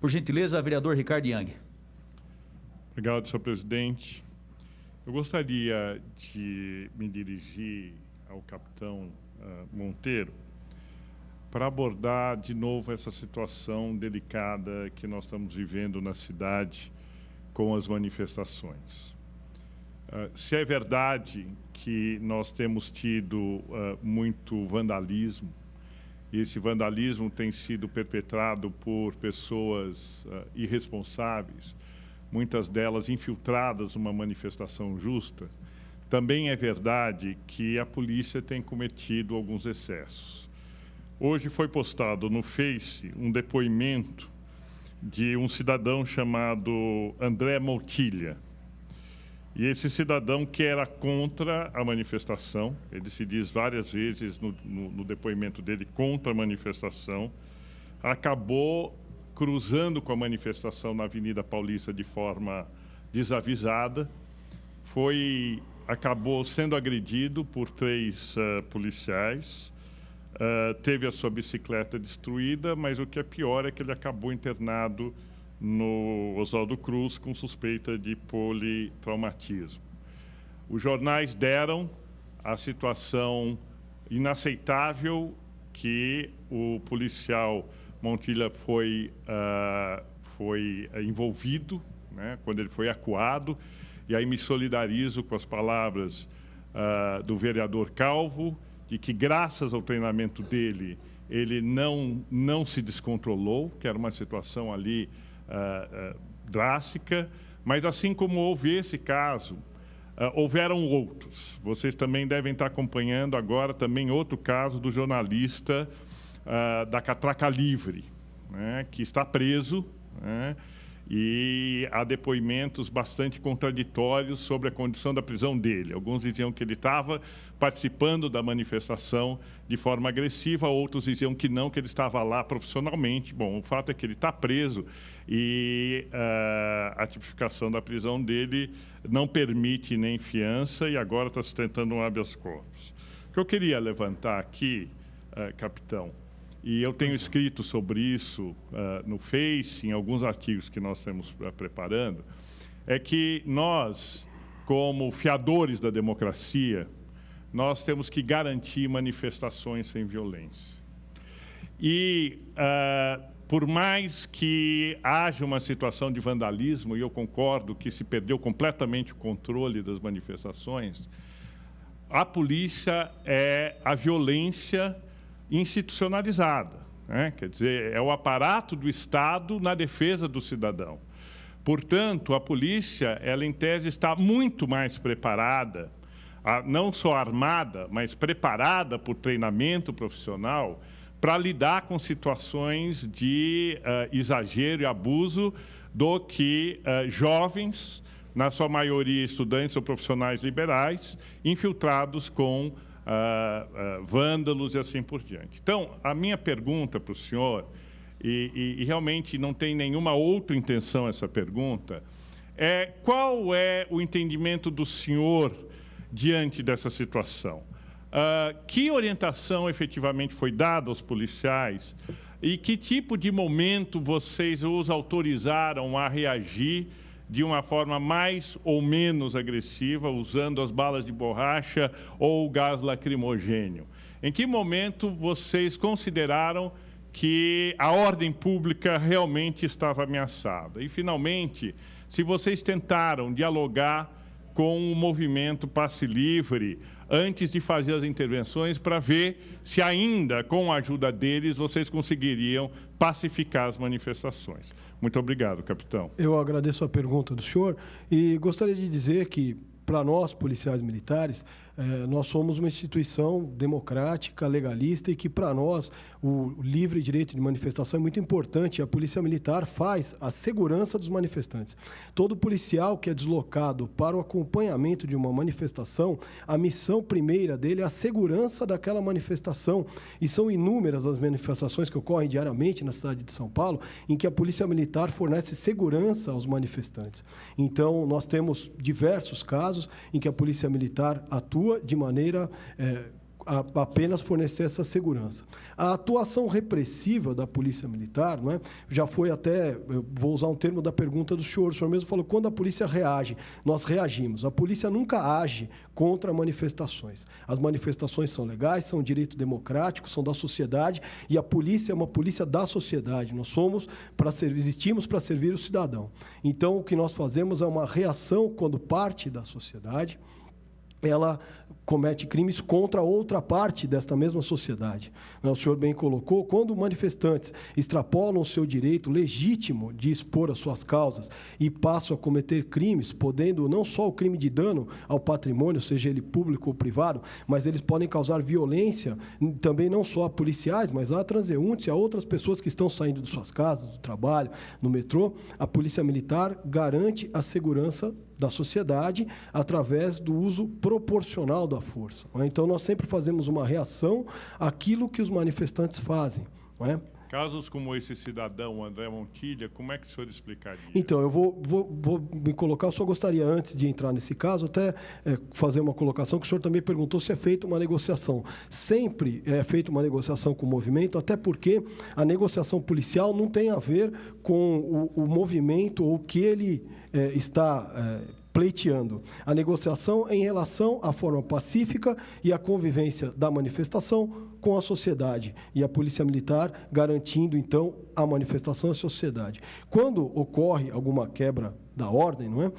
Por gentileza, vereador Ricardo Yang. Obrigado, senhor presidente. Eu gostaria de me dirigir ao capitão Monteiro para abordar de novo essa situação delicada que nós estamos vivendo na cidade com as manifestações. Se é verdade que nós temos tido muito vandalismo, e esse vandalismo tem sido perpetrado por pessoas irresponsáveis, muitas delas infiltradas numa manifestação justa, também é verdade que a polícia tem cometido alguns excessos. Hoje foi postado no Face um depoimento de um cidadão chamado André Moutilha. E esse cidadão, que era contra a manifestação, ele se diz várias vezes no depoimento dele contra a manifestação, acabou cruzando com a manifestação na Avenida Paulista de forma desavisada, acabou sendo agredido por 3 policiais, teve a sua bicicleta destruída, mas o que é pior é que ele acabou internado no Oswaldo Cruz com suspeita de politraumatismo. Os jornais deram a situação inaceitável que o policial Moutilha foi envolvido, né, quando ele foi acuado, e aí me solidarizo com as palavras do vereador Calvo, de que graças ao treinamento dele, ele não se descontrolou, que era uma situação ali drástica, mas assim como houve esse caso, houveram outros. Vocês também devem estar acompanhando agora também outro caso do jornalista da Catraca Livre, né, que está preso, né, e há depoimentos bastante contraditórios sobre a condição da prisão dele. Alguns diziam que ele estava participando da manifestação de forma agressiva, outros diziam que não, que ele estava lá profissionalmente. Bom, o fato é que ele está preso e a tipificação da prisão dele não permite nem fiança e agora está se tentando um habeas corpus. O que eu queria levantar aqui, capitão, e eu tenho escrito sobre isso no Face, em alguns artigos que nós estamos preparando, é que nós, como fiadores da democracia, nós temos que garantir manifestações sem violência. E, por mais que haja uma situação de vandalismo, e eu concordo que se perdeu completamente o controle das manifestações, a polícia é a violência institucionalizada, né? Quer dizer, é o aparato do Estado na defesa do cidadão. Portanto, a polícia, ela em tese está muito mais preparada, não só armada, mas preparada por treinamento profissional para lidar com situações de exagero e abuso do que jovens, na sua maioria estudantes ou profissionais liberais, infiltrados com vândalos e assim por diante. Então, a minha pergunta para o senhor, e realmente não tem nenhuma outra intenção essa pergunta, é qual é o entendimento do senhor diante dessa situação? Que orientação efetivamente foi dada aos policiais e que tipo de momento vocês os autorizaram a reagir de uma forma mais ou menos agressiva, usando as balas de borracha ou o gás lacrimogênio? Em que momento vocês consideraram que a ordem pública realmente estava ameaçada? E, finalmente, se vocês tentaram dialogar com o movimento Passe Livre antes de fazer as intervenções para ver se ainda, com a ajuda deles, vocês conseguiriam pacificar as manifestações. Muito obrigado, capitão. Eu agradeço a pergunta do senhor e gostaria de dizer que, para nós, policiais militares, nós somos uma instituição democrática, legalista e que, para nós, o livre direito de manifestação é muito importante. A Polícia Militar faz a segurança dos manifestantes. Todo policial que é deslocado para o acompanhamento de uma manifestação, a missão primeira dele é a segurança daquela manifestação. E são inúmeras as manifestações que ocorrem diariamente na cidade de São Paulo, em que a Polícia Militar fornece segurança aos manifestantes. Então, nós temos diversos casos em que a Polícia Militar atua de maneira apenas fornecer essa segurança. A atuação repressiva da Polícia Militar, não é? Já foi até, eu vou usar um termo da pergunta do senhor, o senhor mesmo falou, quando a polícia reage, nós reagimos. A polícia nunca age contra manifestações. As manifestações são legais, são um direito democrático, são da sociedade, e a polícia é uma polícia da sociedade. Nós existimos para servir o cidadão. Então, o que nós fazemos é uma reação quando parte da sociedade ela comete crimes contra outra parte desta mesma sociedade. O senhor bem colocou, quando manifestantes extrapolam o seu direito legítimo de expor as suas causas e passam a cometer crimes, podendo não só o crime de dano ao patrimônio, seja ele público ou privado, mas eles podem causar violência também não só a policiais, mas a transeuntes e a outras pessoas que estão saindo de suas casas, do trabalho, no metrô. A Polícia Militar garante a segurança da sociedade através do uso proporcional da força. Então, nós sempre fazemos uma reação àquilo que os manifestantes fazem. Não é? Casos como esse cidadão, André Montilha, como é que o senhor explicaria? Então, eu vou me colocar, eu só gostaria, antes de entrar nesse caso, até fazer uma colocação, que o senhor também perguntou se é feita uma negociação. Sempre é feita uma negociação com o movimento, até porque a negociação policial não tem a ver com o movimento ou o que ele está pleiteando. A negociação é em relação à forma pacífica e à convivência da manifestação com a sociedade, e a Polícia Militar garantindo, então, a manifestação à sociedade. Quando ocorre alguma quebra da ordem, não é?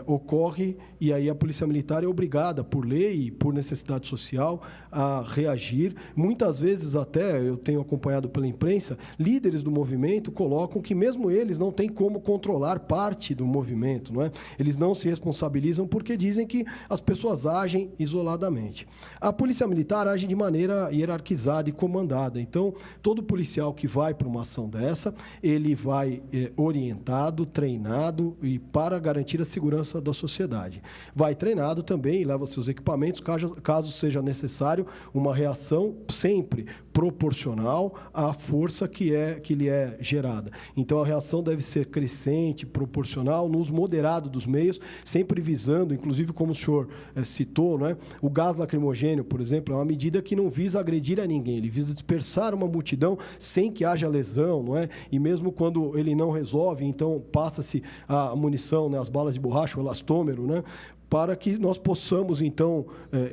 Ocorre, e aí a Polícia Militar é obrigada, por lei e por necessidade social, a reagir. Muitas vezes, até, eu tenho acompanhado pela imprensa, líderes do movimento colocam que mesmo eles não têm como controlar parte do movimento, não é? Eles não se responsabilizam porque dizem que as pessoas agem isoladamente. A Polícia Militar age de maneira hierarquizada e comandada. Então, todo policial que vai para uma ação dessa, ele vai orientado, treinado, e para garantir a segurança da sociedade. Vai treinado também e leva seus equipamentos, caso seja necessário uma reação sempre proporcional à força que lhe é gerada. Então, a reação deve ser crescente, proporcional, no uso moderado dos meios, sempre visando, inclusive como o senhor citou, não é? O gás lacrimogêneo, por exemplo, é uma medida que não visa agredir a ninguém, ele visa dispersar uma multidão sem que haja lesão, não é? E mesmo quando ele não resolve, então passa-se a munição, né, as balas de borracha, o elastômero, né, para que nós possamos, então,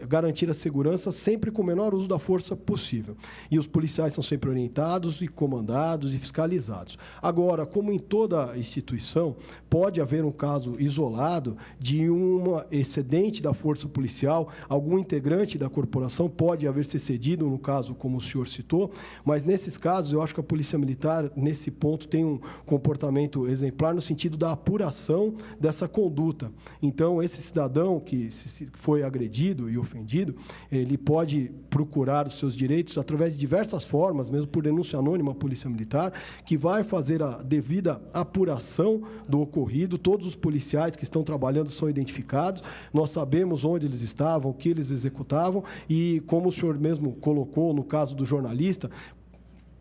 garantir a segurança sempre com o menor uso da força possível. E os policiais são sempre orientados e comandados e fiscalizados. Agora, como em toda instituição, pode haver um caso isolado de um excedente da força policial, algum integrante da corporação pode haver se excedido, no caso, como o senhor citou, mas, nesses casos, eu acho que a Polícia Militar, nesse ponto, tem um comportamento exemplar no sentido da apuração dessa conduta. Então, esse cidadão que foi agredido e ofendido, ele pode procurar os seus direitos através de diversas formas, mesmo por denúncia anônima à Polícia Militar, que vai fazer a devida apuração do ocorrido. Todos os policiais que estão trabalhando são identificados, nós sabemos onde eles estavam, o que eles executavam, e como o senhor mesmo colocou no caso do jornalista,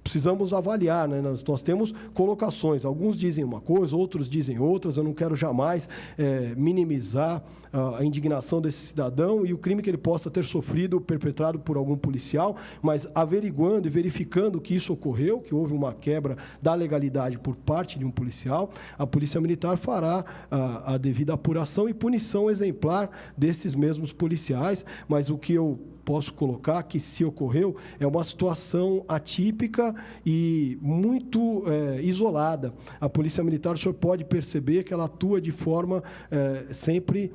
precisamos avaliar, né? Nós temos colocações, alguns dizem uma coisa, outros dizem outras, eu não quero jamais minimizar a indignação desse cidadão e o crime que ele possa ter sofrido, perpetrado por algum policial, mas averiguando e verificando que isso ocorreu, que houve uma quebra da legalidade por parte de um policial, a Polícia Militar fará a devida apuração e punição exemplar desses mesmos policiais, mas o que eu posso colocar que, se ocorreu, é uma situação atípica e muito isolada. A Polícia Militar, o senhor pode perceber que ela atua de forma sempre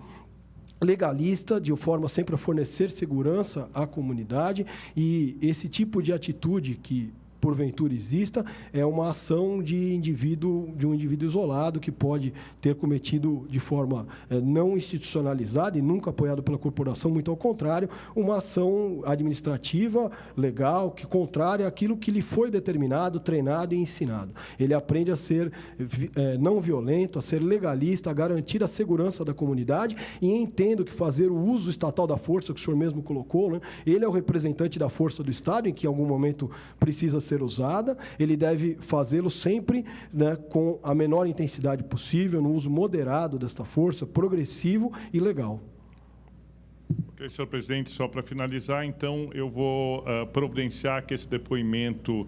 legalista, de forma sempre a fornecer segurança à comunidade, e esse tipo de atitude que porventura exista, é uma ação de um indivíduo isolado que pode ter cometido de forma não institucionalizada e nunca apoiado pela corporação, muito ao contrário, uma ação administrativa, legal, que contrária àquilo que lhe foi determinado, treinado e ensinado. Ele aprende a ser não violento, a ser legalista, a garantir a segurança da comunidade, e entendo que fazer o uso estatal da força, que o senhor mesmo colocou, né, ele é o representante da força do Estado, em que em algum momento precisa ser usada, ele deve fazê-lo sempre, né, com a menor intensidade possível, no uso moderado desta força, progressivo e legal. Ok, senhor presidente, só para finalizar, então, eu vou providenciar que esse depoimento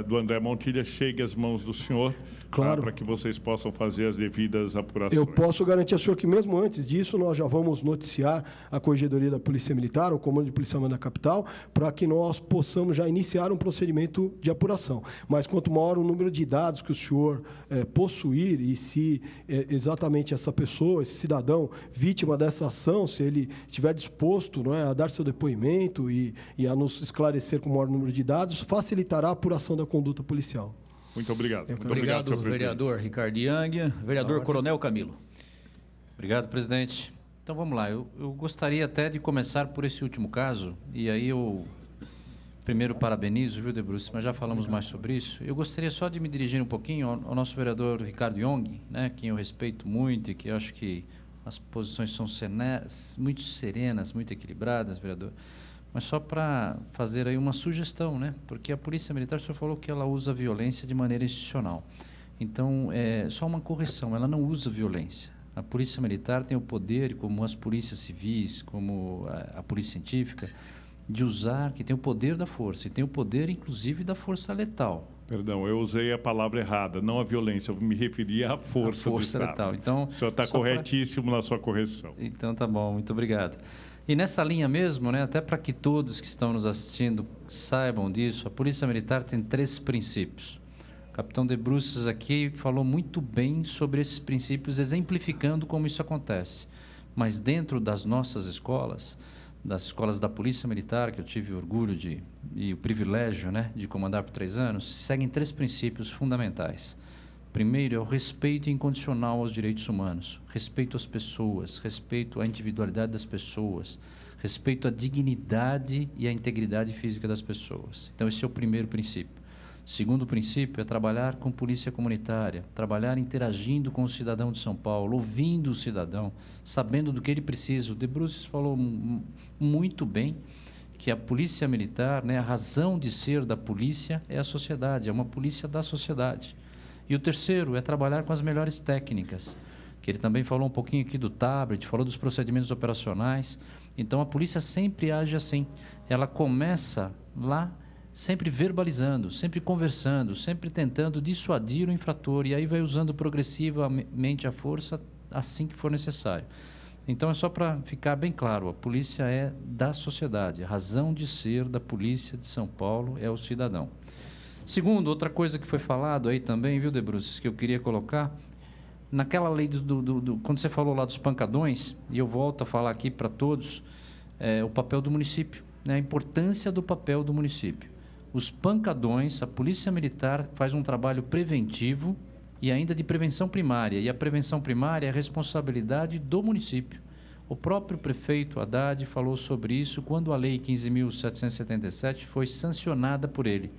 do André Montilha chegue às mãos do senhor, Claro. para que vocês possam fazer as devidas apurações. Eu posso garantir ao senhor que, mesmo antes disso, nós já vamos noticiar a Corregedoria da Polícia Militar, o Comando de Policiamento da Capital, para que nós possamos já iniciar um procedimento de apuração. Mas, quanto maior o número de dados que o senhor possuir e se exatamente essa pessoa, esse cidadão, vítima dessa ação, se ele estiver disposto, não é, a dar seu depoimento e a nos esclarecer com o maior número de dados, facilitará a apuração da conduta policial. Muito obrigado. Muito Obrigado, senhor presidente. vereador Ricardo Yang. Vereador Coronel Camilo. Obrigado, presidente. Então, vamos lá. Eu gostaria até de começar por esse último caso, e aí eu primeiro parabenizo, viu, Debruce, mas já falamos mais sobre isso. Eu gostaria só de me dirigir um pouquinho ao nosso vereador Ricardo Yang, né, quem eu respeito muito e que eu acho que as posições são muito serenas, muito equilibradas, vereador. Mas só para fazer aí uma sugestão, né? Porque a Polícia Militar, o senhor falou que ela usa violência de maneira institucional. Então, só uma correção, ela não usa violência. A Polícia Militar tem o poder, como as polícias civis, como a Polícia Científica, de usar, que tem o poder da força, e tem o poder, inclusive, da força letal. Perdão, eu usei a palavra errada, não a violência, eu me referia à força, do Estado. Letal. Então, o senhor está corretíssimo na sua correção. Então, tá bom, muito obrigado. E nessa linha mesmo, né, até para que todos que estão nos assistindo saibam disso, a Polícia Militar tem 3 princípios. O capitão De Bruces aqui falou muito bem sobre esses princípios, exemplificando como isso acontece. Mas dentro das nossas escolas, das escolas da Polícia Militar, que eu tive o orgulho e o privilégio, né, de comandar por 3 anos, seguem 3 princípios fundamentais. Primeiro é o respeito incondicional aos direitos humanos, respeito às pessoas, respeito à individualidade das pessoas, respeito à dignidade e à integridade física das pessoas. Então, esse é o primeiro princípio. O segundo princípio é trabalhar com polícia comunitária, trabalhar interagindo com o cidadão de São Paulo, ouvindo o cidadão, sabendo do que ele precisa. O De Bruces falou muito bem que a Polícia Militar, né, a razão de ser da polícia é a sociedade, é uma polícia da sociedade. E o terceiro é trabalhar com as melhores técnicas, que ele também falou um pouquinho aqui do tablet, falou dos procedimentos operacionais. Então, a polícia sempre age assim. Ela começa lá, sempre verbalizando, sempre conversando, sempre tentando dissuadir o infrator, e aí vai usando progressivamente a força assim que for necessário. Então, é só para ficar bem claro, a polícia é da sociedade. A razão de ser da Polícia de São Paulo é o cidadão. Segundo, outra coisa que foi falado aí também, viu, De Bruces, que eu queria colocar, naquela lei quando você falou lá dos pancadões, e eu volto a falar aqui para todos, o papel do município, né, a importância do papel do município. Os pancadões, a Polícia Militar faz um trabalho preventivo e ainda de prevenção primária, e a prevenção primária é a responsabilidade do município. O próprio prefeito Haddad falou sobre isso quando a Lei 15.777 foi sancionada por ele.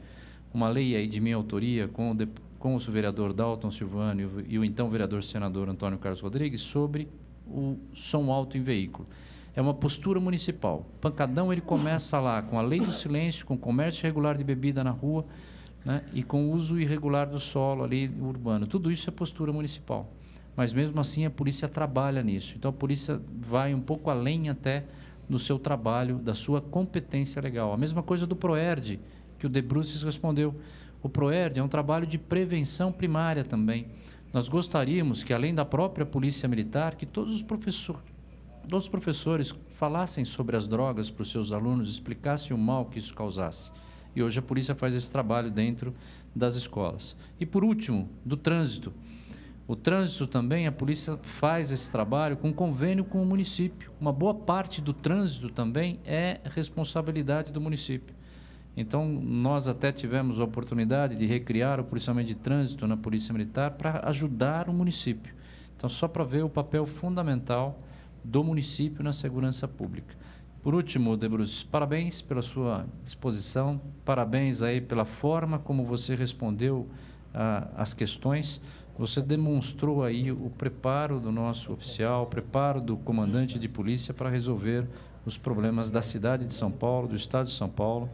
Uma lei aí de minha autoria, com o vereador Dalton Silvano e o então vereador senador Antônio Carlos Rodrigues, sobre o som alto em veículo. É uma postura municipal. O pancadão, ele começa lá com a lei do silêncio, com comércio irregular de bebida na rua, né, e com o uso irregular do solo ali urbano. Tudo isso é postura municipal. Mas, mesmo assim, a polícia trabalha nisso. Então, a polícia vai um pouco além até do seu trabalho, da sua competência legal. A mesma coisa do PROERD, que o De Bruces respondeu. O PROERD é um trabalho de prevenção primária também. Nós gostaríamos que, além da própria Polícia Militar, que todos os professores falassem sobre as drogas para os seus alunos, explicassem o mal que isso causasse. E hoje a polícia faz esse trabalho dentro das escolas. E, por último, do trânsito. O trânsito também, a polícia faz esse trabalho com convênio com o município. Uma boa parte do trânsito também é responsabilidade do município. Então, nós até tivemos a oportunidade de recriar o policiamento de trânsito na Polícia Militar para ajudar o município. Então, só para ver o papel fundamental do município na segurança pública. Por último, De Bruces, parabéns pela sua disposição, parabéns aí pela forma como você respondeu às questões. Você demonstrou aí o preparo do nosso oficial, o preparo do comandante de polícia para resolver os problemas da cidade de São Paulo, do estado de São Paulo.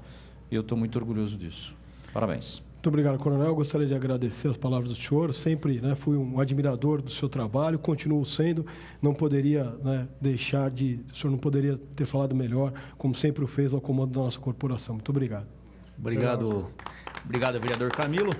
E eu estou muito orgulhoso disso. Parabéns. Muito obrigado, Coronel. Eu gostaria de agradecer as palavras do senhor. Sempre, né, fui um admirador do seu trabalho, continuo sendo. Não poderia, né, deixar de... O senhor não poderia ter falado melhor, como sempre o fez ao comando da nossa corporação. Muito obrigado. Obrigado, vereador Camilo.